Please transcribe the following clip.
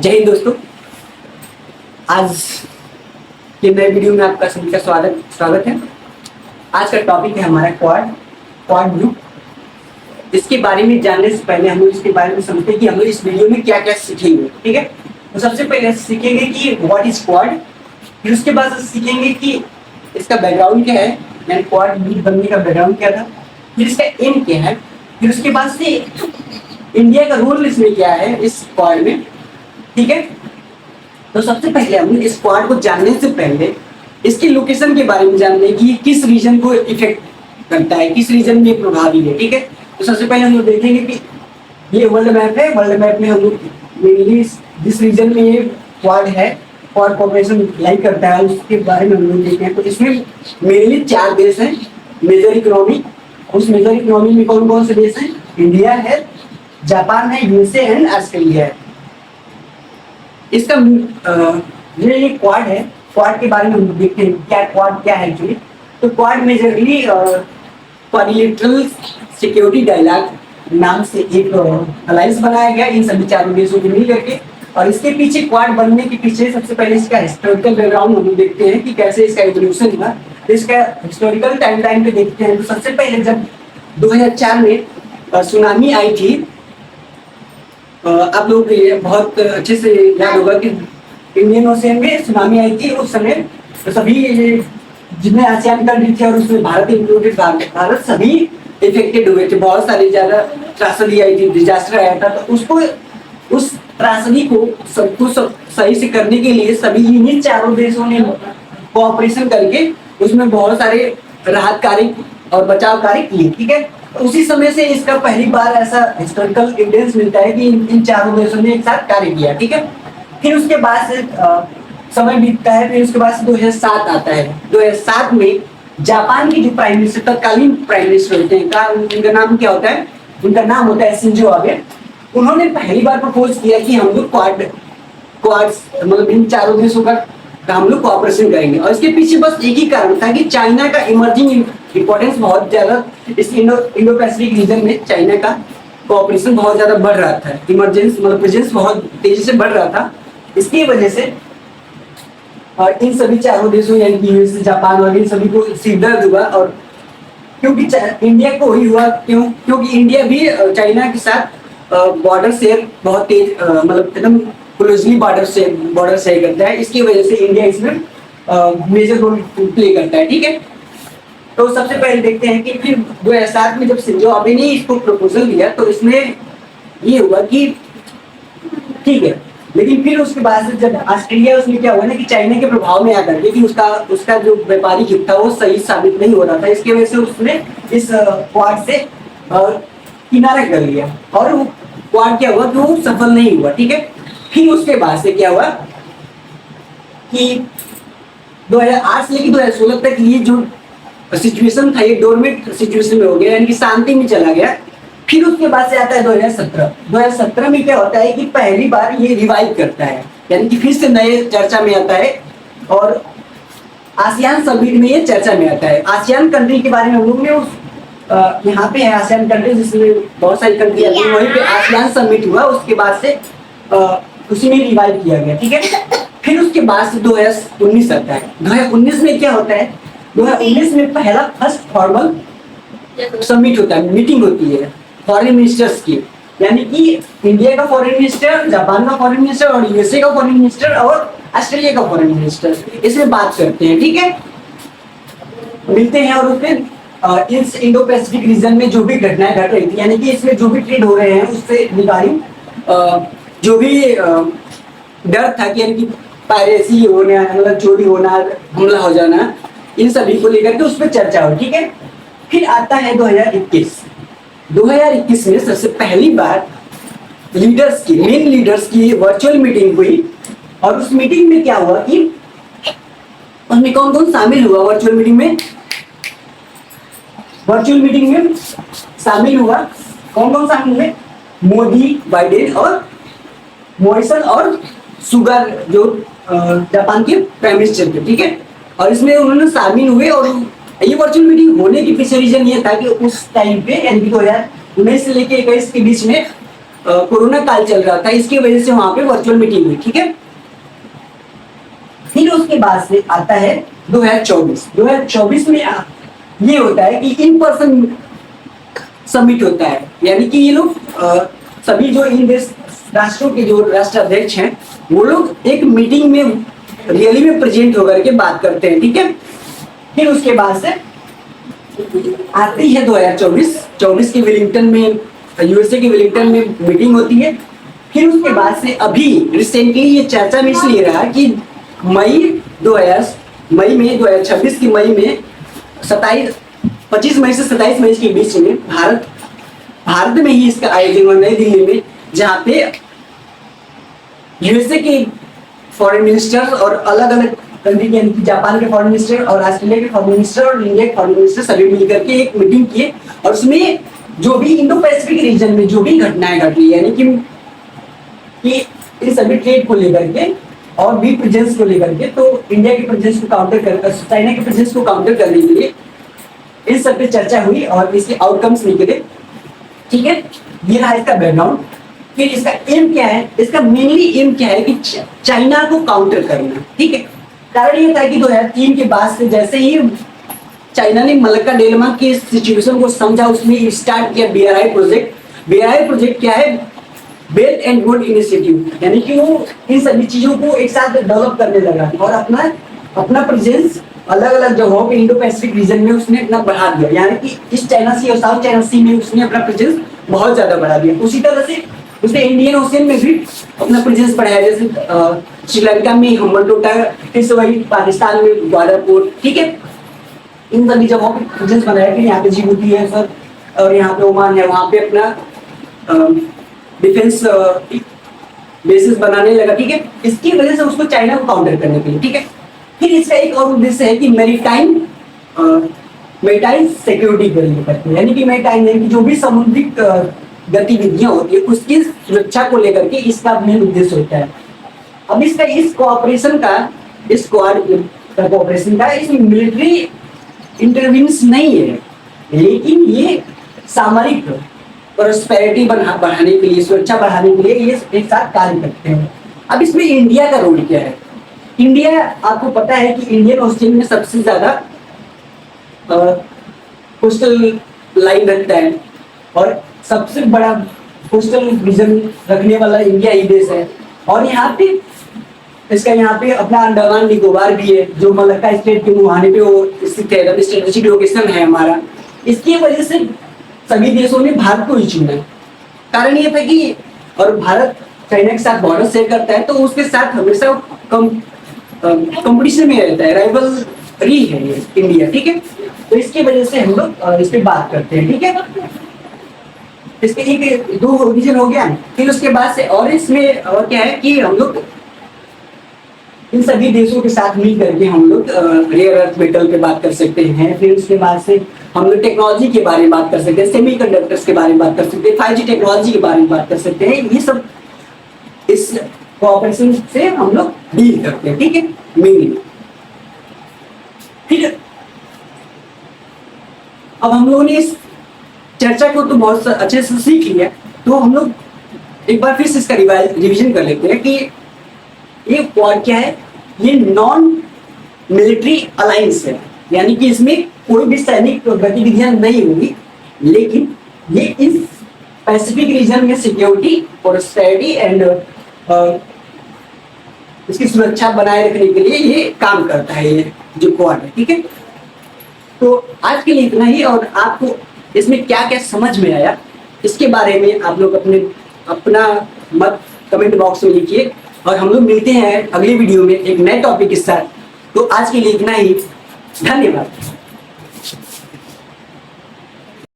जय हिंद दोस्तों। आज के नए वीडियो में आपका सभी का स्वागत स्वागत है। आज का टॉपिक है हमारा क्वाड ग्रुप। इसके बारे में जानने से पहले हम लोग इसके बारे में समझते हैं कि हम लोग इस वीडियो में क्या क्या सीखेंगे। ठीक है, तो सबसे पहले सीखेंगे कि व्हाट इज क्वाड। फिर उसके बाद सीखेंगे कि इसका बैकग्राउंड क्या है, यानी क्वाड ग्रुप बनने का बैकग्राउंड क्या था, फिर इसका एम क्या है, फिर उसके बाद से इंडिया का रोल इसमें क्या है इस क्वाड में। ठीक है, तो सबसे पहले हम इस क्वाड को जानने से पहले इसकी लोकेशन के बारे में जान लें कि किस रीजन को इफेक्ट करता है, किस रीजन में प्रभावी है। ठीक है, तो सबसे पहले हम लोग देखेंगे कि ये वर्ल्ड मैप है। वर्ल्ड मैप में हम लोग मेनली जिस रीजन में ये क्वाड है, क्वाड कॉर्पोरेशन लाई करता है, उसके बारे में हम लोग देखते हैं। तो इसमें मेनली 4 देश हैं मेजर इकोनॉमी। उस मेजर इकोनॉमी में कौन कौन से देश हैं? इंडिया है, जापान है, यूएसए एंड ऑस्ट्रेलिया है। इसका ये क्वाड है। क्वाड के बारे में हम देखते हैं क्या क्वाड क्या है एक्चुअली। तो Quad majorly quadrilateral security dialogue नाम से एक अलायंस बनाया गया इन सभी 4 देशों के मिल करके। और इसके पीछे क्वाड बनने के पीछे सबसे पहले इसका हिस्टोरिकल बैकग्राउंड हम देखते हैं कि कैसे इसका एवोल्यूशन हुआ। तो इसका हिस्टोरिकल टाइमलाइन पे देखते हैं। तो सबसे पहले जब 2004 में सुनामी आई थी, आप लोग ये बहुत अच्छे से याद होगा कि इंडियन ओशियन में सुनामी आई थी। उस समय तो सभी ये जितने आसियान कंट्री थे और उसमें भारत इंक्लूडेड, भारत सभी इफेक्टेड हुए थे। बहुत सारी ज्यादा त्रासदी आई थी, डिजास्टर आया था। तो उसको उस त्रासदी को सब कुछ सही से करने के लिए सभी इन्हीं 4 देशों ने कोऑपरेशन करके उसमें बहुत सारे राहत कार्य और बचाव कार्य किए। ठीक है, उसी समय से इसका पहली बार ऐसा हिस्टोरिकल एविडेंस मिलता है कि इन 4 देशों ने एक साथ कार्य किया। ठीक है, फिर उसके बाद से समय बीतता है। फिर उसके बाद से 2007 आता है। 2007 में जापान की जो प्राइम मिनिस्टर, तत्कालीन प्राइम मिनिस्टर होते हैं, उनका नाम क्या होता है? उनका नाम होता है शिंजो आबे। उन्होंने पहली बार प्रपोज किया कि हम लोग क्वाड मतलब इन 4 देशों का हम लोग कोऑपरेशन करेंगे। और इसके पीछे बस एक ही कारण था कि चाइना का इमर्जिंग इंपॉर्टेंस बहुत ज्यादा इस इंडो पैसिफिक रीजन में चाइना का कोऑपरेशन बहुत ज्यादा बढ़ रहा था। इमरजेंस मतलब प्रेजेंस बहुत तेजी से बढ़ रहा था। इसकी वजह से और इन सभी 4 देशों यानी कि यूएस, जापान और इन सभी को सिरदर्द हुआ। और क्योंकि इंडिया को ही हुआ, क्योंकि इंडिया भी चाइना के साथ बॉर्डर शेयर बहुत तेज मतलब एकदम क्लोजली बॉर्डर शेयर करता है। इसकी वजह से इंडिया इसमें मेजर रोल प्ले करता है। ठीक है, तो सबसे पहले देखते हैं कि फिर 2007 में जब शिंजो आबे ने इसको प्रपोजल दिया तो इसमें ये हुआ कि ठीक है। लेकिन फिर उसके बाद से जब ऑस्ट्रेलिया, उसमें क्या हुआ ना कि चाइना के प्रभाव में आकर के कि उसका जो व्यापारिक हित था वो सही साबित नहीं हो रहा था। इसकी वजह से उसने इस क्वाड से किनारा कर लिया और वो क्वाड क्या हुआ कि वो सफल नहीं हुआ। ठीक है, फिर उसके बाद से क्या हुआ कि 2008 से लेकर 2016 तक ये जो सिचुएशन था ये डोरमेट सिचुएशन में हो गया, यानी कि शांति में चला गया। फिर उसके बाद से आता है 2017 में क्या होता है कि पहली बार ये रिवाइव करता है, यानी कि फिर से नए चर्चा में आता है और आसियान समिट में ये चर्चा में आता है। आसियान कंट्री के बारे में हम लोग ने उस यहाँ पे है आसियान कंट्री, जिसमें बहुत सारी कंट्री आती है, वहीं पे आसियान समिट हुआ। उसके बाद से उसी में रिवाइव किया गया। ठीक है, फिर उसके बाद से 2019 आता है। 2019 में क्या होता है? 2019 में पहला फर्स्ट फॉर्मल समिट होता है, मीटिंग होती है फॉरेन मिनिस्टर्स की, यानी कि इंडिया का फॉरेन मिनिस्टर, जापान का फॉरेन मिनिस्टर और यूएसए का फॉरेन मिनिस्टर और ऑस्ट्रेलिया का फॉरेन मिनिस्टर इसमें बात करते हैं। ठीक है, मिलते हैं और उसमें इस इंडो पैसिफिक रीजन में जो भी घटनाएं घट रही थी, यानी कि इसमें जो भी ट्रेड हो रहे हैं उससे रिगार्डिंग जो भी डर था कि यानी कि पायरेसी होना, मतलब चोरी होना, हमला हो जाना, इन सभी को लेकर के उस पर चर्चा हो। ठीक है, फिर आता है 2021 में सबसे पहली बार मेन लीडर्स की वर्चुअल मीटिंग हुई। और उस मीटिंग में क्या हुआ कि उसमें कौन कौन शामिल हुआ? वर्चुअल मीटिंग में शामिल हुआ कौन कौन शामिल हुए? मोदी, बाइडेन और मॉरिसन और सुगर जो जापान के प्राइम मिनिस्टर थे। ठीक है, और इसमें उन्होंने शामिल हुए। और ये वर्चुअल मीटिंग होने के पीछे रीजन ये था कि उस टाइम पे यानी कि 2019 से लेकर 21 के बीच में कोरोना काल चल रहा था, इसकी वजह से वहां पे वर्चुअल मीटिंग हुई, ठीक है। फिर उसके बाद से आता है 2024 में ये होता है कि इन पर्सन समिट होता है, यानी कि ये लोग सभी जो इन देश राष्ट्रों के जो राष्ट्राध्यक्ष हैं वो लोग एक मीटिंग में रियली में प्रेजेंट होकर के बात करते हैं, ठीक है। फिर उसके बाद से आती है 2024 के वेलिंगटन में, यूएसए के वेलिंगटन में मीटिंग होती है। फिर उसके बाद से अभी रिसेंटली ये चर्चा में इसलिए रहा कि मई में 2026 की मई में 25 मई से 27 मई के बीच में भारत में ही इसका आयोजन हुआ, नई दिल्ली में, जहाँ पे यूएसए के फॉरेन मिनिस्टर और अलग अलग कंट्री के, जापान के फॉरेन मिनिस्टर और ऑस्ट्रेलिया के फॉरेन मिनिस्टर और इंडिया के फॉरेन मिनिस्टर सभी मिलकर के एक मीटिंग किए, और उसमें जो भी इंडो पैसिफिक रीजन में जो भी घटनाएं घट रही है, यानी कि इन सभी ट्रेड को लेकर के और भी प्रेजेंस को लेकर के, तो इंडिया के प्रेजेंस को काउंटर कर, चाइना के प्रेजेंस को काउंटर करने के लिए इन सब पे चर्चा हुई और इसके आउटकम्स निकले, ठीक है। ये रहा इसका बैकग्राउंड। फिर इसका एम क्या है, इसका मेनली एम क्या है कि चाइना को काउंटर करना, ठीक है। कारण ये था कि 2003 के बाद से जैसे ही चाइना ने मलक्का डेलमा के सिचुएशन को समझा, उसमें स्टार्ट किया BRI प्रोजेक्ट। BRI प्रोजेक्ट क्या है, बेल्ट एंड रोड इनिशिएटिव, यानी कि वो इन सभी चीजों को एक साथ डेवलप करने लगा और अपना प्रेजेंस अलग अलग जगहों पे इंडो पैसिफिक रीजन में उसने अपना बढ़ा दिया, यानी कि ईस्ट चाइना सी और साउथ चाइना सी में उसने अपना प्रेजेंस बहुत ज्यादा बढ़ा दिया। उसी तरह से उसने इंडियन ओशियन में भी अपना प्रेजेंस बढ़ाया, जैसे श्रीलंका में हम्बनटोटा, फिर से वही पाकिस्तान में ग्वादर पोर्ट, ठीक है। इन सभी जगहों पे प्रेजेंस बनाया कि यहाँ पे जिबूती है सर, और यहाँ पे ओमान है, वहाँ पे अपना डिफेंस बेसिस बनाने लगा, ठीक है। इसकी वजह से उसको चाइना को काउंटर करने के लिए, ठीक है। फिर इसका एक और उद्देश्य है कि मैरीटाइम सिक्योरिटी के लिए करते हैं, यानी कि मैरीटाइम यानी कि जो भी समुद्री गतिविधियां होती है उसकी सुरक्षा को लेकर के इसका मेन उद्देश्य होता है। अब इसका इस कोऑपरेशन का इसमें मिलिट्री इंटरवेंस नहीं है, लेकिन ये सामरिक प्रोस्पेरिटी बढ़ाने के लिए, सुरक्षा बढ़ाने के लिए ये एक साथ कार्य करते हैं। अब इसमें इंडिया का रोल क्या है? इंडिया, आपको पता है कि इंडियन ओशियन में सबसे ज्यादा कोस्टल लाइन रखता है और सबसे बड़ा कोस्टल रीजन रखने वाला इंडिया ही देश है। और यहाँ पे यहाँ पे अपना अंडमान निकोबार भी है, जो मलक्का स्टेट के मुहाने पे वो स्थित है, स्ट्रेटेजिक लोकेशन है हमारा। इसकी वजह से सभी देशों ने भारत को ही चुना है। कारण ये था कि और भारत चाइना के साथ बॉर्डर शेयर करता है, तो उसके साथ हमेशा कंपटीशन में रहता है, राइवलरी है ये इंडिया, ठीक है। तो इसकी वजह से हम लोग इस पे बात करते हैं, ठीक है। इसके एक 2 रीजन हो गया। फिर उसके बाद से और इसमें और क्या है कि हम लोग इन सभी देशों के साथ मिल करके हम लोग रेयर अर्थ मेटल पे बात कर सकते हैं। फिर उसके बाद से हम लोग टेक्नोलॉजी के बारे में बात कर सकते हैं, सेमीकंडक्टर्स के बारे में बात कर सकते हैं, 5G टेक्नोलॉजी के बारे में बात कर सकते हैं। ये सब इस कोऑपरेशन से हम लोग डील करते हैं, ठीक है, मेनली। फिर अब हम लोगों ने इस चर्चा को तो बहुत अच्छे से सीख लिया, तो हम लोग एक बार फिर से इसका रिवीजन कर लेते हैं कि ये क्वाड क्या है। ये नॉन मिलिट्री अलायंस है, यानी कि इसमें कोई भी सैनिक गतिविधियां नहीं होगी, लेकिन ये इस पैसिफिक रीजन में सिक्योरिटी, प्रोस्पेरिटी एंड इसकी सुरक्षा बनाए रखने के लिए ये काम करता है, ये जो क्वाड है, ठीक है। तो आज के लिए इतना ही, और आपको इसमें क्या क्या समझ में आया इसके बारे में आप लोग अपना मत कमेंट बॉक्स में लिखिए, और हम लोग मिलते हैं अगली वीडियो में एक नए टॉपिक के साथ। तो आज के लिए इतना ही, धन्यवाद।